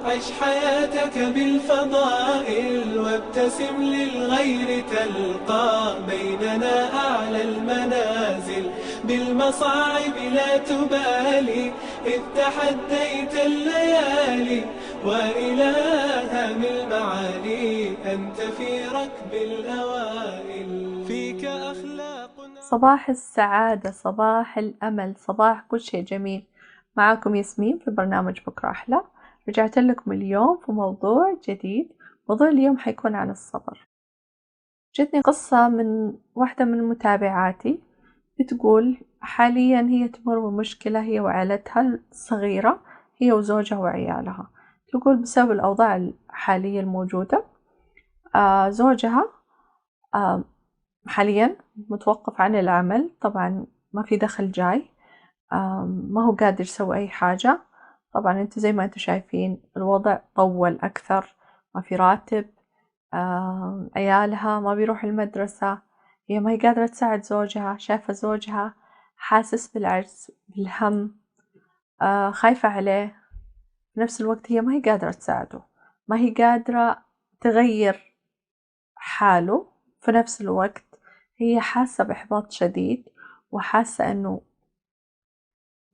عش حياتك بالفضائل وابتسم للغير تلقى بيننا أعلى المنازل بالمصاعب لا تبالي إذ تحديت الليالي وإلى هام المعالي أنت في ركب الأوائل فيك أخلاق. صباح السعادة، صباح الأمل، صباح كل شيء جميل. معاكم ياسمين في برنامج بكرة أحلى. رجعت لكم اليوم في موضوع جديد. موضوع اليوم حيكون عن الصبر. جتني قصة من واحدة من متابعاتي بتقول حاليا هي تمر بمشكلة هي وعائلتها الصغيرة، هي وزوجها وعيالها. تقول بسبب الأوضاع الحالية الموجودة زوجها حاليا متوقف عن العمل، طبعا ما في دخل جاي، ما هو قادر يسوي أي حاجة. طبعا انتوا زي ما انتوا شايفين الوضع طول أكثر، ما في راتب، عيالها ما بيروح المدرسة، هي ما هي قادرة تساعد زوجها، شايفة زوجها حاسس بالعجز بالهم، خايفة عليه. في نفس الوقت هي ما هي قادرة تساعده، ما هي قادرة تغير حاله. في نفس الوقت هي حاسة بإحباط شديد، وحاسة إنه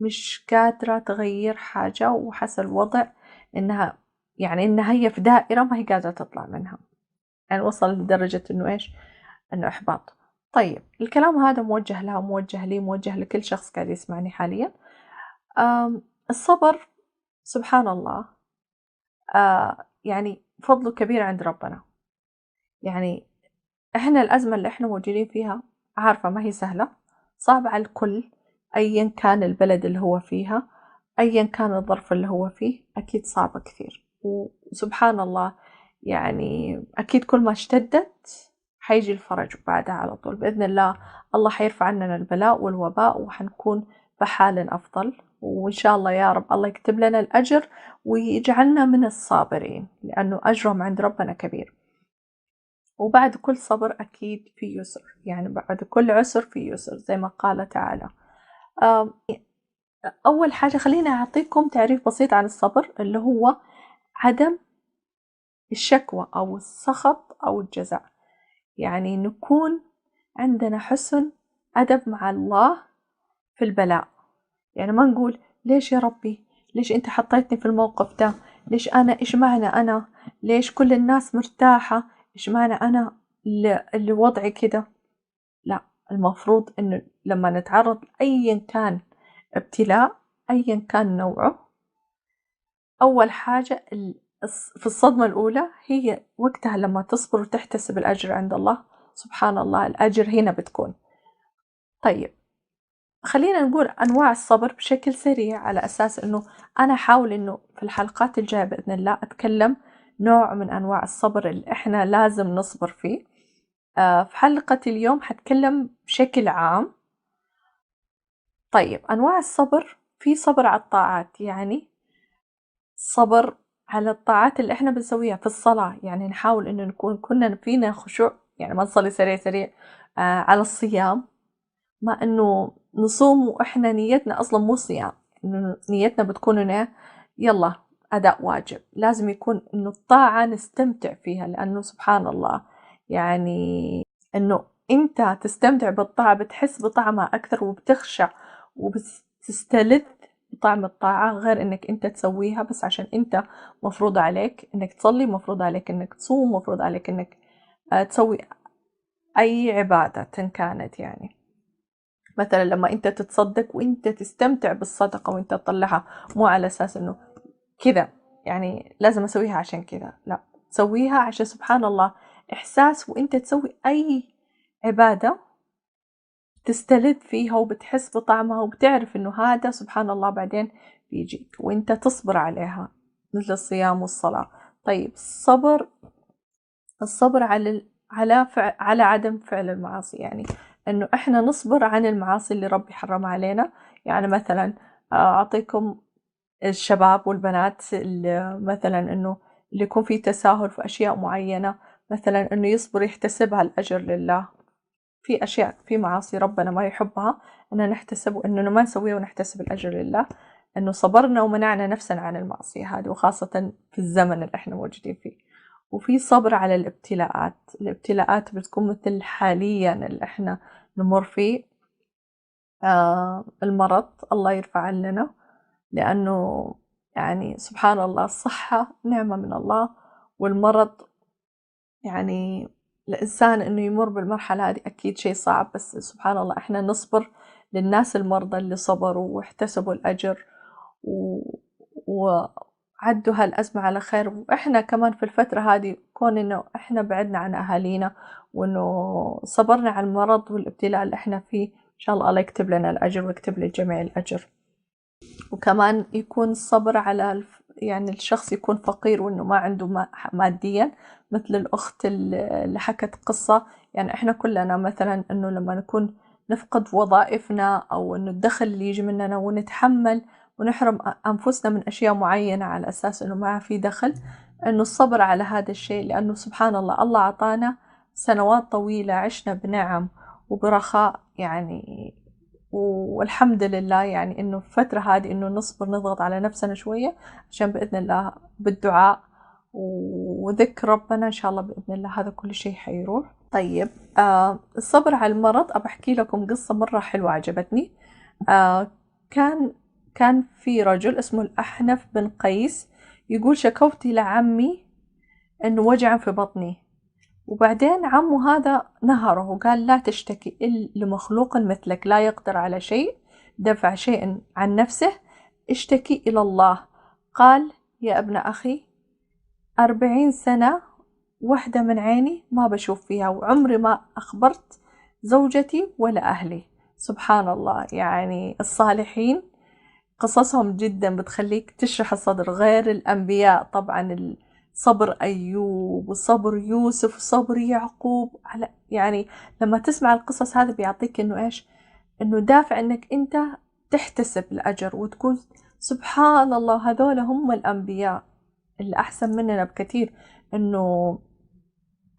مش قادرة تغير حاجة، وحاسة الوضع إنها إنها هي في دائرة ما هي قادرة تطلع منها. يعني وصل لدرجة إنه إيش؟ إنه إحباط. طيب الكلام هذا موجه لها وموجه لي، موجه لكل شخص قاعد يسمعني حاليا. الصبر سبحان الله يعني فضله كبير عند ربنا. يعني إحنا الأزمة اللي إحنا موجودين فيها عارفة ما هي سهلة، صعبة على الكل، أيًا كان البلد اللي هو فيها، أيًا كان الظرف اللي هو فيه، أكيد صعبة كثير. وسبحان الله يعني أكيد كل ما اشتدت حيجي الفرج بعدها على طول بإذن الله. الله حيرفع عننا البلاء والوباء وحنكون بحال أفضل، وإن شاء الله يا رب الله يكتب لنا الأجر ويجعلنا من الصابرين، لأنه أجرهم عند ربنا كبير. وبعد كل صبر أكيد في يسر، يعني بعد كل عسر في يسر زي ما قال تعالى. آم، أول حاجة خليني أعطيكم تعريف بسيط عن الصبر، اللي هو عدم الشكوى أو السخط أو الجزع. يعني نكون عندنا حسن أدب مع الله في البلاء. يعني ما نقول ليش يا ربي، ليش أنت حطيتني في الموقف ده، ليش أنا، إيش معنى أنا، ليش كل الناس مرتاحة، إيش معنى أنا اللي وضعي كده. لا، المفروض إنه لما نتعرض أيًا كان ابتلاء أيًا كان نوعه، أول حاجة في الصدمة الأولى هي وقتها لما تصبر وتحتسب الأجر عند الله، سبحان الله الأجر هنا بتكون. طيب خلينا نقول أنواع الصبر بشكل سريع، على أساس إنه أنا أحاول إنه في الحلقات الجاية بإذن الله أتكلم نوع من أنواع الصبر اللي إحنا لازم نصبر فيه. في حلقة اليوم حتكلم بشكل عام. طيب أنواع الصبر، في صبر على الطاعات، يعني صبر على الطاعات اللي إحنا بنسويها في الصلاة، يعني نحاول إنه نكون كنا فينا خشوع، يعني ما نصلي سريع سريع. على الصيام، مع إنه نصوم وإحنا نيتنا أصلا مو صيام، إنه نيتنا بتكون إنه يلا أداء واجب، لازم يكون إنه الطاعة نستمتع فيها، لأنه سبحان الله يعني إنه أنت تستمتع بالطاعة بتحس بطعمها أكثر وبتخشع وبتستلذ بطعم الطاعة، غير إنك أنت تسويها بس عشان أنت مفروض عليك إنك تصلي، مفروض عليك إنك تصوم، مفروض عليك إنك تسوي أي عبادة كانت. يعني مثلا لما أنت تتصدق وأنت تستمتع بالصدقة وأنت تطلعها، مو على أساس إنه كذا يعني لازم أسويها عشان كذا، لا، تسويها عشان سبحان الله إحساس، وأنت تسوي أي عبادة تستلذ فيها وبتحس بطعمها وبتعرف إنه هذا سبحان الله بعدين بيجيك وأنت تصبر عليها، مثل الصيام والصلاة. طيب الصبر على عدم فعل المعاصي، يعني إنه إحنا نصبر عن المعاصي اللي ربي حرمها علينا. يعني مثلا أعطيكم الشباب والبنات اللي مثلا إنه اللي يكون في تساهل في أشياء معينة، مثلا إنه يصبر يحتسبها الأجر لله. في أشياء في معاصي ربنا ما يحبها إننا نحتسب، وإننا ما نسويها ونحتسب الأجر لله. إنه صبرنا ومنعنا نفسنا عن المعصية هذه، وخاصة في الزمن اللي إحنا موجودين فيه. وفي صبر على الابتلاءات بتكون مثل حاليا اللي إحنا نمر فيه، المرض الله يرفع عننا، لأنه يعني سبحان الله الصحة نعمة من الله، والمرض يعني الإنسان إنه يمر بالمرحلة هذه أكيد شيء صعب، بس سبحان الله إحنا نصبر للناس المرضى اللي صبروا واحتسبوا الأجر وعدوا هالأزمة على خير. وإحنا كمان في الفترة هذه كون إنه إحنا بعدنا عن أهالينا وإنه صبرنا على المرض والابتلاء اللي إحنا فيه، إن شاء الله الله يكتب لنا الأجر ويكتب للجميع الأجر. وكمان يكون الصبر على يعني الشخص يكون فقير وإنه ما عنده ماديا، مثل الأخت اللي حكت قصة. يعني إحنا كلنا مثلا إنه لما نكون نفقد وظائفنا أو إنه الدخل اللي يجي مننا ونتحمل ونحرم أنفسنا من أشياء معينة على أساس إنه ما في دخل، إنه الصبر على هذا الشيء، لأنه سبحان الله الله عطانا سنوات طويلة عشنا بنعم وبرخاء يعني، والحمد لله يعني إنه في الفترة هذه إنه نصبر نضغط على نفسنا شوية عشان بإذن الله بالدعاء وذكر ربنا إن شاء الله بإذن الله هذا كل شيء حيروح. طيب الصبر على المرض، أبى أحكي لكم قصة مرة حلوة عجبتني. كان في رجل اسمه الأحنف بن قيس يقول شكوت لعمي إنه وجع في بطني، وبعدين عمه هذا نهره وقال لا تشتكي لمخلوق مثلك لا يقدر على شيء دفع شيء عن نفسه، اشتكي إلى الله. قال يا ابن أخي 40 سنة واحدة من عيني ما بشوف فيها، وعمري ما أخبرت زوجتي ولا أهلي. سبحان الله، يعني الصالحين قصصهم جدا بتخليك تشرح الصدر، غير الأنبياء طبعا صبر أيوب وصبر يوسف وصبر يعقوب. على يعني لما تسمع القصص هذا بيعطيك إنه إيش، إنه دافع إنك أنت تحتسب الأجر وتقول سبحان الله هذول هم الأنبياء اللي أحسن مننا بكثير، إنه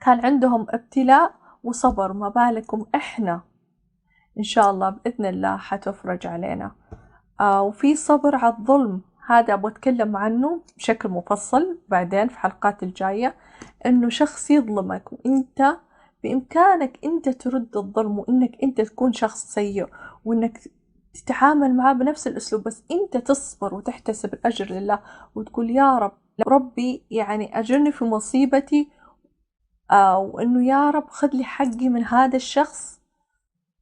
كان عندهم ابتلاء وصبر، ما بالكم إحنا إن شاء الله بإذن الله حتفرج علينا. وفي صبر على الظلم، هذا أبغى أتكلم عنه بشكل مفصل بعدين في حلقات الجاية. إنه شخص يظلمك وإنت بإمكانك أنت ترد الظلم، وإنك أنت تكون شخص سيء وإنك تتعامل معاه بنفس الأسلوب، بس أنت تصبر وتحتسب الأجر لله وتقول يا رب ربي يعني أجرني في مصيبتي، وإنه يا رب خذ لي حقي من هذا الشخص.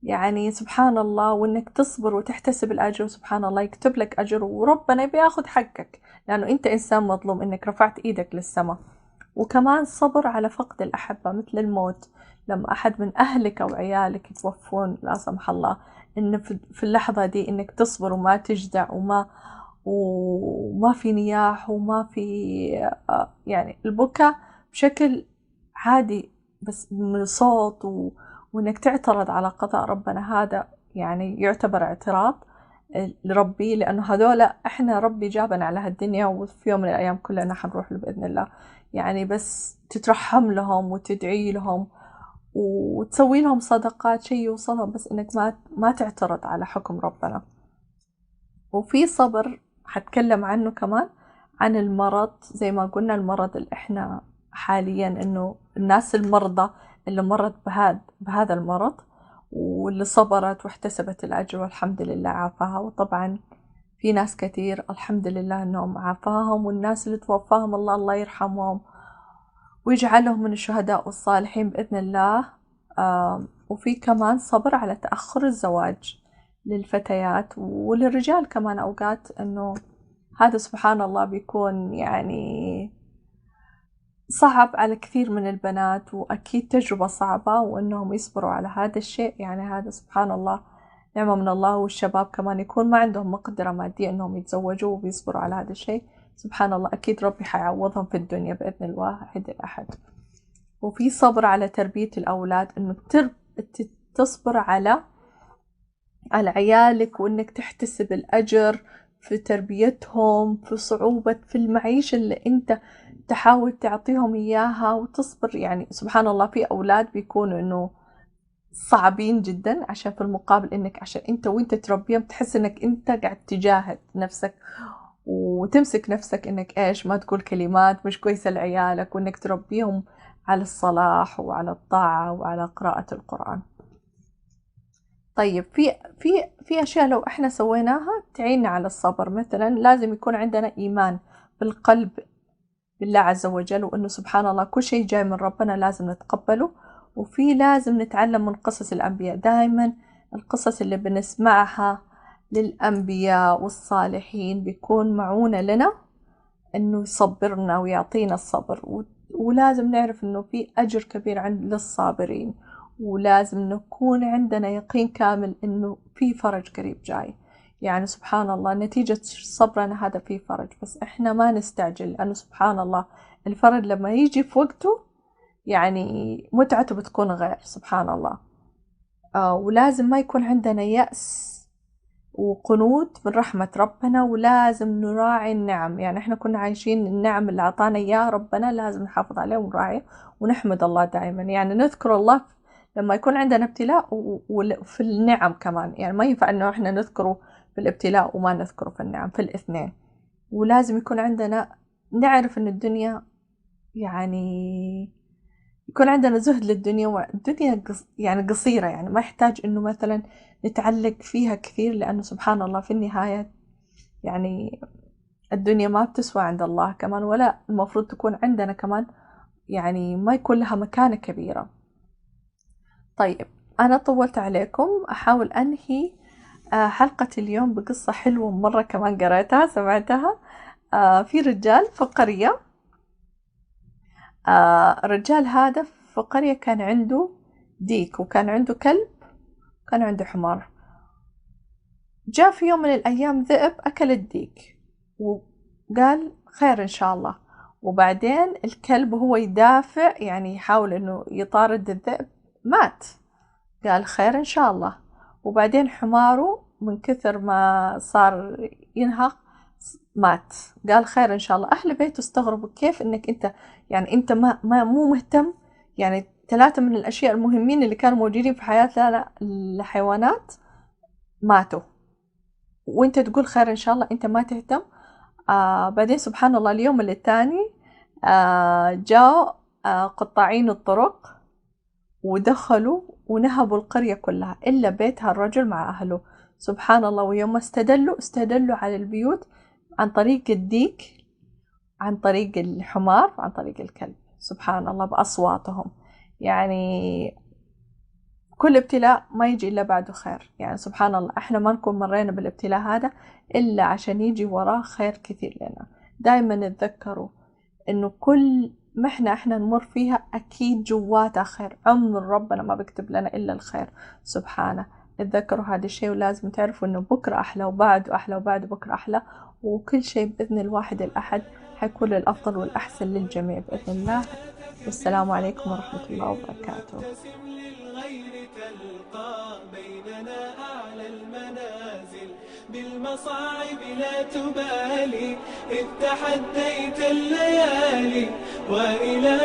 يعني سبحان الله، وإنك تصبر وتحتسب الأجر وسبحان الله يكتب لك أجر وربنا بياخذ حقك، لأنه أنت إنسان مظلوم إنك رفعت إيدك للسماء. وكمان صبر على فقد الأحبة مثل الموت، لما أحد من أهلك أو عيالك يتوفون لا سمح الله، إن في اللحظة دي إنك تصبر وما تجزع وما في نياح وما في يعني البكاء بشكل عادي بس من صوت وإنك تعترض على قضاء ربنا، هذا يعني يعتبر اعتراض لربي، لأنه هذولا إحنا ربي جابنا على هالدنيا وفي يوم من الأيام كلنا حنروح له بإذن الله. يعني بس تترحم لهم وتدعي لهم وتسوي لهم صدقات شيء يوصلهم، بس إنك ما تعترض على حكم ربنا. وفي صبر حتكلم عنه كمان عن المرض، زي ما قلنا المرض اللي إحنا حاليا إنه الناس المرضى اللي مرت بهذا المرض واللي صبرت واحتسبت الأجر والحمد لله عافاها. وطبعا في ناس كثير الحمد لله أنهم عافاهم، والناس اللي توفاهم الله يرحمهم ويجعلهم من الشهداء والصالحين بإذن الله. وفي كمان صبر على تأخر الزواج للفتيات وللرجال كمان، أوقات أنه هذا سبحان الله بيكون يعني صعب على كثير من البنات، وأكيد تجربة صعبة وأنهم يصبروا على هذا الشيء. يعني هذا سبحان الله نعمة من الله. والشباب كمان يكون ما عندهم مقدرة مادية أنهم يتزوجوا وبيصبروا على هذا الشيء، سبحان الله أكيد ربي حيعوضهم في الدنيا بإذن الواحد الأحد. وفي صبر على تربية الأولاد، أنه تصبر على عيالك وأنك تحتسب الأجر في تربيتهم، في صعوبة في المعيشة اللي أنت تحاول تعطيهم إياها وتصبر. يعني سبحان الله في أولاد بيكونوا إنه صعبين جدا، عشان في المقابل انك عشان انت وانت تربيهم تحس انك انت قاعد تجاهد نفسك وتمسك نفسك انك ايش ما تقول كلمات مش كويسة لعيالك، وانك تربيهم على الصلاح وعلى الطاعة وعلى قراءة القرآن. طيب في اشياء لو احنا سويناها تعيننا على الصبر. مثلا لازم يكون عندنا ايمان بالقلب بالله عز وجل، وانه سبحان الله كل شيء جاي من ربنا لازم نتقبله. وفي لازم نتعلم من قصص الانبياء. دائما القصص اللي بنسمعها للانبياء والصالحين بيكون معونة لنا انه يصبرنا ويعطينا الصبر. ولازم نعرف انه في اجر كبير عند للصابرين، ولازم نكون عندنا يقين كامل انه في فرج قريب جاي. يعني سبحان الله نتيجة صبرنا هذا في فرج، بس احنا ما نستعجل، لانه سبحان الله الفرج لما يجي في وقته يعني متعته بتكون غير. سبحان الله. ولازم ما يكون عندنا يأس وقنوط من رحمة ربنا، ولازم نراعي النعم. يعني احنا كنا عايشين النعم اللي أعطانا إياها ربنا لازم نحافظ عليه ونراعيه ونحمد الله دائما. يعني نذكر الله لما يكون عندنا ابتلاء وفي النعم كمان. يعني ما ينفع انه احنا نذكره في الابتلاء وما نذكره في النعم، في الاثنين. ولازم يكون عندنا نعرف ان الدنيا يعني يكون عندنا زهد للدنيا، والدنيا يعني قصيرة. يعني ما يحتاج انه مثلا نتعلق فيها كثير، لانه سبحان الله في النهاية يعني الدنيا ما بتسوى عند الله كمان، ولا المفروض تكون عندنا كمان يعني ما يكون لها مكانة كبيرة. طيب أنا طولت عليكم، أحاول أنهي حلقة اليوم بقصة حلوة مرة كمان قرأتها سمعتها. في رجال في قرية، الرجال هذا في قرية كان عنده ديك وكان عنده كلب وكان عنده حمار. جاء في يوم من الأيام ذئب أكل الديك وقال خير إن شاء الله. وبعدين الكلب هو يدافع يعني يحاول إنه يطارد الذئب مات، قال خير إن شاء الله. وبعدين حماره من كثر ما صار ينهق مات، قال خير إن شاء الله. أهل بيته استغربوا كيف إنك أنت يعني أنت ما مو مهتم، يعني 3 من الأشياء المهمين اللي كانوا موجودين في حياتنا الحيوانات ماتوا وأنت تقول خير إن شاء الله، أنت ما تهتم. بعدين سبحان الله اليوم اللي الثاني جاء قطاعين الطرق ودخلوا ونهبوا القرية كلها إلا بيت هالرجل مع أهله. سبحان الله. ويوم استدلوا على البيوت عن طريق الديك، عن طريق الحمار، عن طريق الكلب. سبحان الله بأصواتهم. يعني كل ابتلاء ما يجي إلا بعده خير. يعني سبحان الله احنا ما نكون مرينا بالابتلاء هذا إلا عشان يجي وراه خير كثير لنا. دائما نتذكروا إنه كل محنة احنا نمر فيها أكيد جواتها خير. عمر ربنا ما بيكتب لنا إلا الخير سبحانه. تذكروا هذا الشيء، ولازم تعرفوا إنه بكرة أحلى وبعده أحلى وبعد بكرة أحلى، وكل شيء بإذن الواحد الأحد حيكون للأفضل والأحسن للجميع بإذن الله. والسلام عليكم ورحمة الله وبركاته. تلقى بيننا أعلى المنازل بالمصاعب لا تبالي، إذ تحديت الليالي وإلى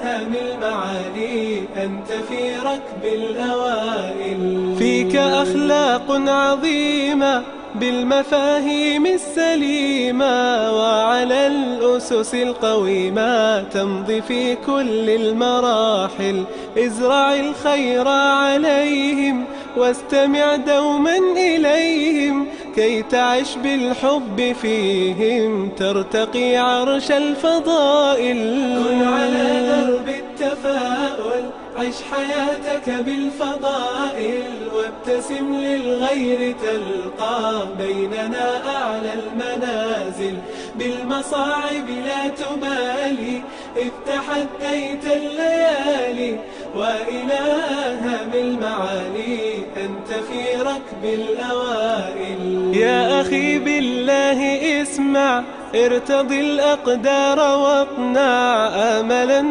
هام المعالي أنت في ركب الأوائل. فيك أخلاق عظيمة بالمفاهيم السليمة وعلى الأسس القويمة تمضي في كل المراحل. ازرع الخير عليهم واستمع دوما إليهم كي تعش بالحب فيهم ترتقي عرش الفضائل. كن على درب التفاؤل، عش حياتك بالفضائل وابتسم للغير تلقى بيننا أعلى المنازل. بالمصاعب لا تبالي إذ تحديت الليالي وإلى هام المعالي أنت في ركب الأوائل. يا أخي بالله اسمع ارتضي الأقدار واقنع آملا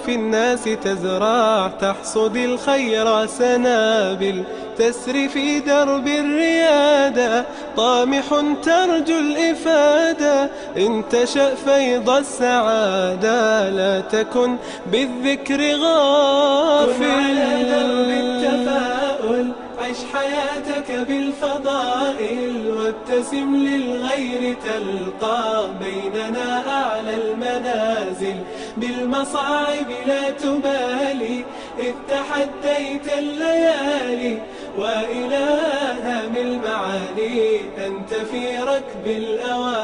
في الناس تزرع، تحصد الخير سنابل تسري في درب الريادة، طامح ترجو الإفادة إن تشأ فيض السعادة، لا تكن بالذكر غافل. كن على درب التفاؤل، عش حياتك بالفضائل، وابتسم للغير تلقى بيننا أعلى المنازل. بالمصاعب لا تبالي إذ تحديت الليالي، وإلى هام المعالي أنت في ركب الأواني.